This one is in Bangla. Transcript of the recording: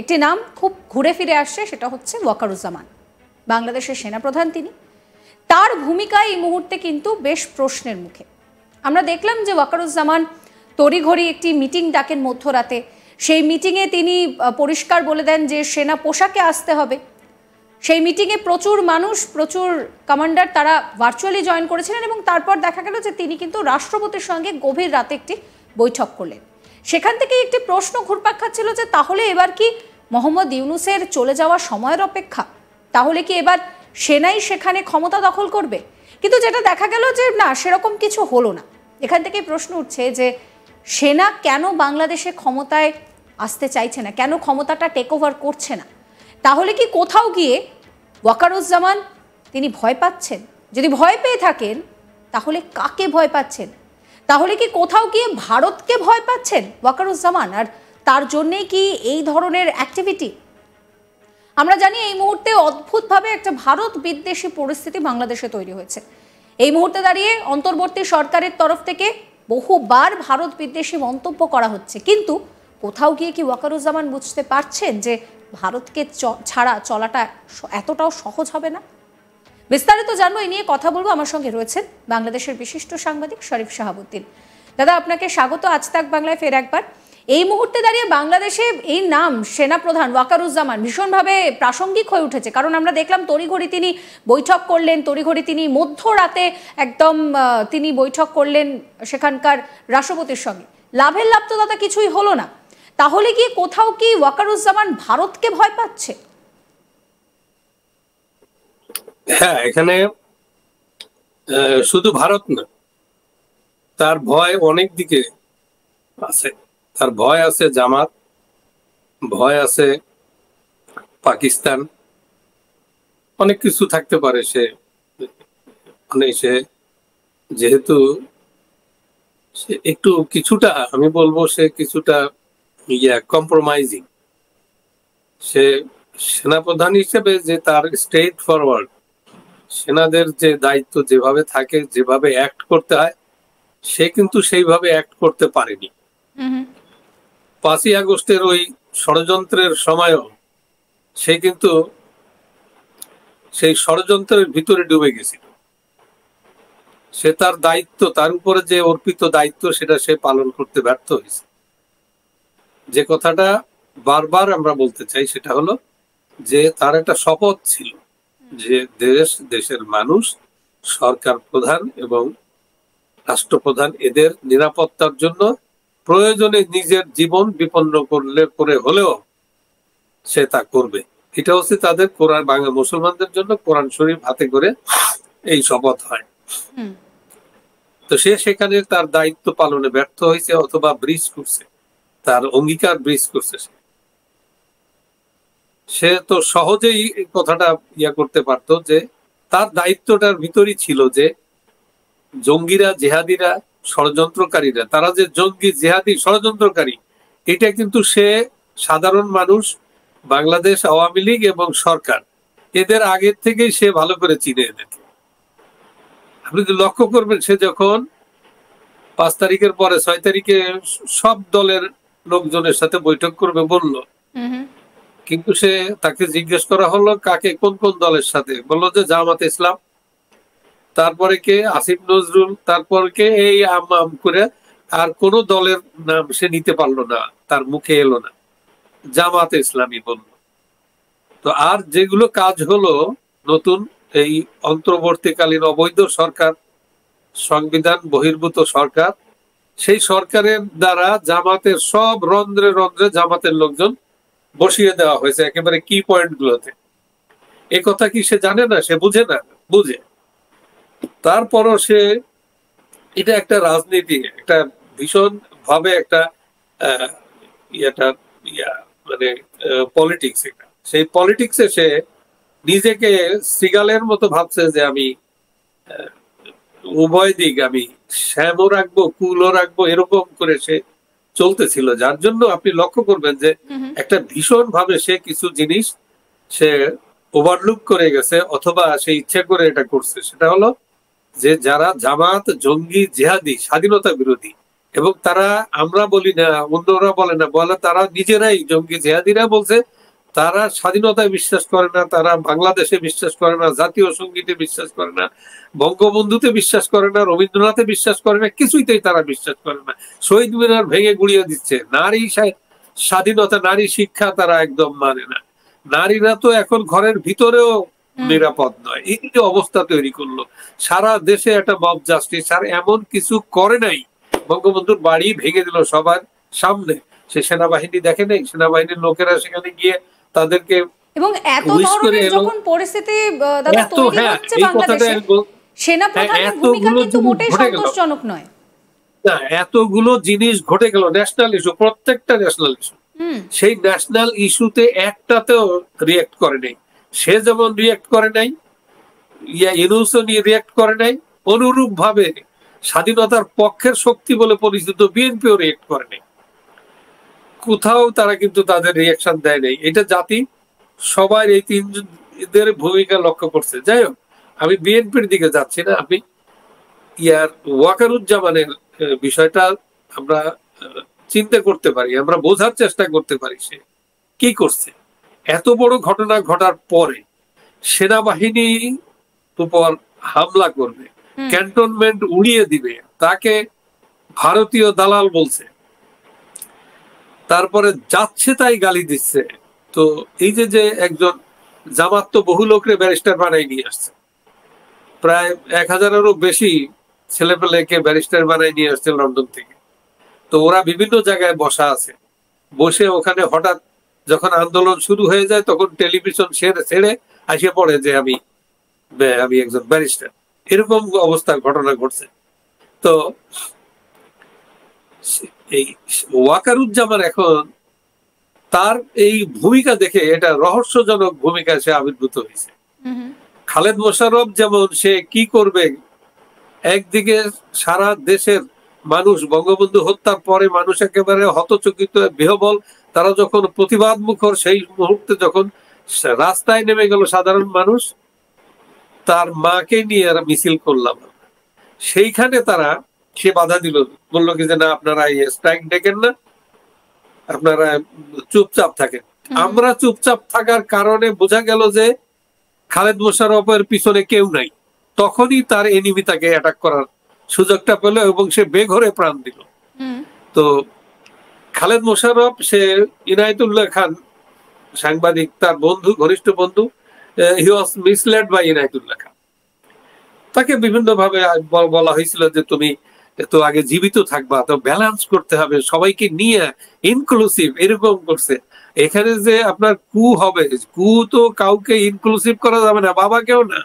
একটি নাম খুব ঘুরে ফিরে আসছে, সেটা হচ্ছে ওয়াকারুজ্জামান। বাংলাদেশের সেনাপ্রধান তিনি, তার ভূমিকা এই মুহূর্তে কিন্তু বেশ প্রশ্নের মুখে। আমরা দেখলাম যে ওয়াকারুজ্জামান তড়িঘড়ি একটি মিটিং ডাকেন মধ্যরাতে। সেই মিটিংয়ে তিনি পরিষ্কার বলে দেন যে সেনা পোশাকে আসতে হবে। সেই মিটিংয়ে প্রচুর মানুষ, প্রচুর কমান্ডার তারা ভার্চুয়ালি জয়েন করেছিলেন এবং তারপর দেখা গেল যে তিনি কিন্তু রাষ্ট্রপতির সঙ্গে গভীর রাতে একটি বৈঠক করলেন। সেখান থেকে একটি প্রশ্ন ঘুরপাক খাচ্ছিল যে তাহলে এবার কি মোহাম্মদ ইউনূসের চলে যাওয়ার সময়ের অপেক্ষা? তাহলে কি এবার সেনাই সেখানে ক্ষমতা দখল করবে? কিন্তু যেটা দেখা গেল যে না, সেরকম কিছু হলো না। এখান থেকে প্রশ্ন উঠছে যে সেনা কেন বাংলাদেশে ক্ষমতায় আসতে চাইছে না, কেন ক্ষমতাটা টেক ওভার করছে না? তাহলে কি কোথাও গিয়ে ওয়াকারুজ্জামান তিনি ভয় পাচ্ছেন? যদি ভয় পেয়ে থাকেন তাহলে কাকে ভয় পাচ্ছেন? তাহলে কি কোথাও গিয়ে ভারতকে ভয় পাচ্ছেন ওয়াকারুজ্জামান, আর তার জন্যেই কি এই ধরনের অ্যাক্টিভিটি? আমরা জানি এই মুহূর্তে অদ্ভুতভাবে একটা ভারত বিদ্বেষী পরিস্থিতি বাংলাদেশে তৈরি হয়েছে। এই মুহূর্তে দাঁড়িয়ে অন্তর্বর্তী সরকারের তরফ থেকে বহুবার ভারত বিদ্বেষী মন্তব্য করা হচ্ছে, কিন্তু কোথাও গিয়ে কি ওয়াকারুজ্জামান বুঝতে পারছেন যে ভারতকে ছাড়া চলাটা এতটাও সহজ হবে না? বিস্তারিত জানবো, এই নিয়ে কথা বলবো। আমার সঙ্গে রয়েছেন বাংলাদেশের বিশিষ্ট সাংবাদিক শরীফ শাহাবুদ্দিন। দাদা, আপনাকে স্বাগত আজ তাক বাংলায় ফের একবার। এই মুহূর্তে দাঁড়িয়ে বাংলাদেশে এই নাম সেনাপ্রধান ওয়াকারুজ্জামান ভীষণভাবে প্রাসঙ্গিক হয়ে উঠেছে, কারণ আমরা দেখলাম তড়িঘড়ি তিনি বৈঠক করলেন, তড়িঘড়ি তিনি মধ্যরাতে একদম তিনি বৈঠক করলেন সেখানকার রাষ্ট্রপতির সঙ্গে। লাভের লাভ তো দাদা কিছুই হলো না। তাহলে কি কোথাও কি ওয়াকারুজ্জামান ভারতকে ভয় পাচ্ছে? হ্যাঁ, এখানে শুধু ভারত না, তার ভয় অনেক দিকে আছে। তার ভয় আছে জামাত, ভয় আছে পাকিস্তান, অনেক কিছু থাকতে পারে। সে মানে সে যেহেতু সে একটু কিছুটা, আমি বলবো সে কিছুটা কম্প্রোমাইজিং। সে সেনাপ্রধান হিসেবে যে তার স্ট্রেট ফরওয়ার্ড, সেনাদের যে দায়িত্ব যেভাবে থাকে, যেভাবে অ্যাক্ট করতে হয়, সে কিন্তু সেইভাবে অ্যাক্ট করতে পারেনি। 5ই আগস্টের ওই ষড়যন্ত্রের সময়ও সে কিন্তু সেই ষড়যন্ত্রের ভিতরে ডুবে গেছিল। সে তার দায়িত্ব, তার উপরে যে অর্পিত দায়িত্ব, সেটা সে পালন করতে ব্যর্থ হয়েছে। যে কথাটা বারবার আমরা বলতে চাই সেটা হলো যে তার একটা শপথ ছিল যে দেশের মানুষ, সরকার প্রধান এবং রাষ্ট্রপ্রধান এদের নিরাপত্তার জন্য প্রয়োজনে নিজের জীবন বিপন্ন করে হলেও সে তা করবে। এটা হচ্ছে তাদের কোরআন, বাংলা মুসলমানদের জন্য কোরআন শরীফ হাতে করে এই শপথ হয়। তো সে সেখানে তার দায়িত্ব পালনে ব্যর্থ হয়েছে অথবা ব্রিজ করছে, তার অঙ্গীকার ব্রিজ করছে। সে তো সহজেই কথাটা করতে পারতো যে তার দায়িত্বটার ভিতরই ছিল যে জঙ্গিরা, জেহাদিরা, ষড়যন্ত্রকারীরা, তারা যে জঙ্গি, জেহাদি, ষড়যন্ত্রকারী, এটা কিন্তু সে সাধারণ মানুষ, বাংলাদেশ আওয়ামী লীগ এবং সরকার এদের আগের থেকেই সে ভালো করে চিনে এদেরকে। আপনি যদি লক্ষ্য করবেন, সে যখন 5 তারিখের পরে 6 তারিখে সব দলের লোকজনের সাথে বৈঠক করবে বলল, কিন্তু সে তাকে জিজ্ঞেস করা হলো কাকে, কোন কোন দলের সাথে, বললো যে জামাতে ইসলাম, তারপরে কে আসিফ নজরুল, তারপর কে, এই আম করে আর কোন দলের নাম সে নিতে পারলো না, তার মুখে এলো না, জামাতে ইসলামী বলল। তো আর যেগুলো কাজ হলো নতুন এই অন্তর্বর্তীকালীন অবৈধ সরকার, সংবিধান বহির্ভূত সরকার, সেই সরকারের দ্বারা জামাতের সব রন্ধ্রে রন্ধ্রে জামাতের লোকজন বসিয়ে দেওয়া হয়েছে একেবারে কি পয়েন্ট গুলোতে। এ কথা কি সে জানে না? সে বুঝে না? বুঝে। তারপরও সে, এটা একটা রাজনীতি, একটা ভীষণ ভাবে একটা মানে পলিটিক্স। এটা সেই পলিটিক্সে সে নিজেকে সিগালের মতো ভাবছে যে আমি উভয় দিক, আমি শ্যামও রাখবো, কুলও রাখবো, এরকম করে সে চলতেছিল। যার জন্য আপনি লক্ষ্য করবেন যে একটা ভীষণ ভাবে সে কিছু জিনিস সে ওভারলুক করে গেছে, অথবা সে ইচ্ছে করে এটা করছে। সেটা হলো যে যারা জামাত, জঙ্গি, জেহাদি, স্বাধীনতা বিরোধী, এবং তারা, আমরা বলি না, অন্যরা বলে না, বলে তারা নিজেরাই, জঙ্গি জেহাদিরা বলছে তারা স্বাধীনতায় বিশ্বাস করে না, তারা বাংলাদেশে বিশ্বাস করে না, জাতীয় সঙ্গীতে বিশ্বাস করে না, বঙ্গবন্ধুতে বিশ্বাস করে না, রবীন্দ্রনাথে বিশ্বাস করে না, কিছুইতেই তারা বিশ্বাস করে না। শহীদ মিনার ভেঙে গুড়িয়ে দিচ্ছে। নারী স্বাধীনতা, নারী শিক্ষা তারা একদম মানে না। নারীরা তো এখন ঘরের ভিতরেও নিরাপদ নয়। এই যে অবস্থা তৈরি করলো, সারা দেশে একটা মব জাস্টিস, আর এমন কিছু করে নাই। বঙ্গবন্ধুর বাড়ি ভেঙে দিল সবার সামনে, সে সেনাবাহিনী দেখে নেই, সেনাবাহিনীর লোকেরা সেখানে গিয়ে তাদেরকে এবং এত ধরনের যখন পরিস্থিতি দাদা তৈরি হচ্ছে বাংলাদেশে, সেনাপ্রধানের ভূমিকা কিন্তু মোটেই সন্তোষজনক নয়। না, এতগুলো জিনিস ঘটে গেল, ন্যাশনাল ইস্যু, প্রত্যেকটা ন্যাশনাল ইস্যু, সেই ন্যাশনাল ইস্যুতে একটাতেও রিয়েক্ট করে নাই। সে যেমন রিয়েক্ট করে নাই, ইউনূসও রিয়েক্ট করে নাই, অনুরূপ ভাবে স্বাধীনতার পক্ষের শক্তি বলে পরিচিত বিএনপিও রিয়েক্ট করে নাই। কোথাও তারা কিন্তু তাদের রিয়াকশন দেয় নাই। এটা জাতি সবার এই তিনজনের ভূমিকা লক্ষ্য করছে। যাই হোক, আমি বিএনপির দিকে যাচ্ছি না, আমি ওয়াকারুজ্জামানের বিষয়টা আমরা চিন্তা করতে পারি, আমরা বোঝার চেষ্টা করতে পারি সে কি করছে। এত বড় ঘটনা ঘটার পরে সেনাবাহিনী উপর হামলা করবে, ক্যান্টনমেন্ট উড়িয়ে দিবে, তাকে ভারতীয় দালাল বলছে, তারপরে যাচ্ছে তাই গালি দিচ্ছে। তো এই যে একজন জামাত তো বহু লোকরে ব্যারিস্টার বানাই নিয়ে আসছে, প্রায় 1000-এরও বেশি ছেলেপেলেকে ব্যারিস্টার বানাই নিয়ে আসছে লন্ডন থেকে। তো ওরা বিভিন্ন জায়গায় বসা আছে, বসে ওখানে হঠাৎ যখন আন্দোলন শুরু হয়ে যায় তখন টেলিভিশন ছেড়ে আসিয়ে পড়ে যে আমি একজন ব্যারিস্টার। এরকম অবস্থার ঘটনা ঘটছে। তো এই ওয়াকারুজ্জামান এখন তার এই ভূমিকা দেখে এটা রহস্যজনক ভূমিকা সে আবির্ভূত হয়েছে। খালেদ মোশাররফ যেমন সে কি করবে, একদিকে সারা দেশের মানুষ বঙ্গবন্ধু হত্যার পরে মানুষ একেবারে হতচকিত বিহবল, তারা যখন প্রতিবাদ মুখর, সেই মুহূর্তে যখন রাস্তায় নেমে গেল সাধারণ মানুষ, তার মাকে নিয়ে মিছিল করলাম, সেইখানে তারা সে বাধা দিল, বললো কি যে না, আপনারা স্ট্রাইক ডেকেন না, আপনারা চুপচাপ থাকেন। আমরা চুপচাপ থাকার কারণে বোঝা গেল যে খালেদ মোশাররফের পিছনে কেউ নাই। তখনই তার এনিমি তাকে অ্যাটাক করার সুযোগটা পেল এবং সে বেঘরে প্রাণ দিল। তো খালেদ মোশাররফ, সে ইনায়েতুল্লাহ খান সাংবাদিক, তার বন্ধু, ঘনিষ্ঠ বন্ধু, হি ওয়াজ মিসলেড বাই ইনায়েতুল্লাহ খান। তাকে বিভিন্ন ভাবে বলা হয়েছিল যে তুমি তো আগে জীবিত থাকবা, তো ব্যালেন্স করতে হবে, সবাইকে নিয়ে ইনক্লুসিভ, এরকম করছে। এখানে যে আপনার কু হবে, কু তো কাউকে ইনক্লুসিভ করা যাবে না, বাবাকেও না।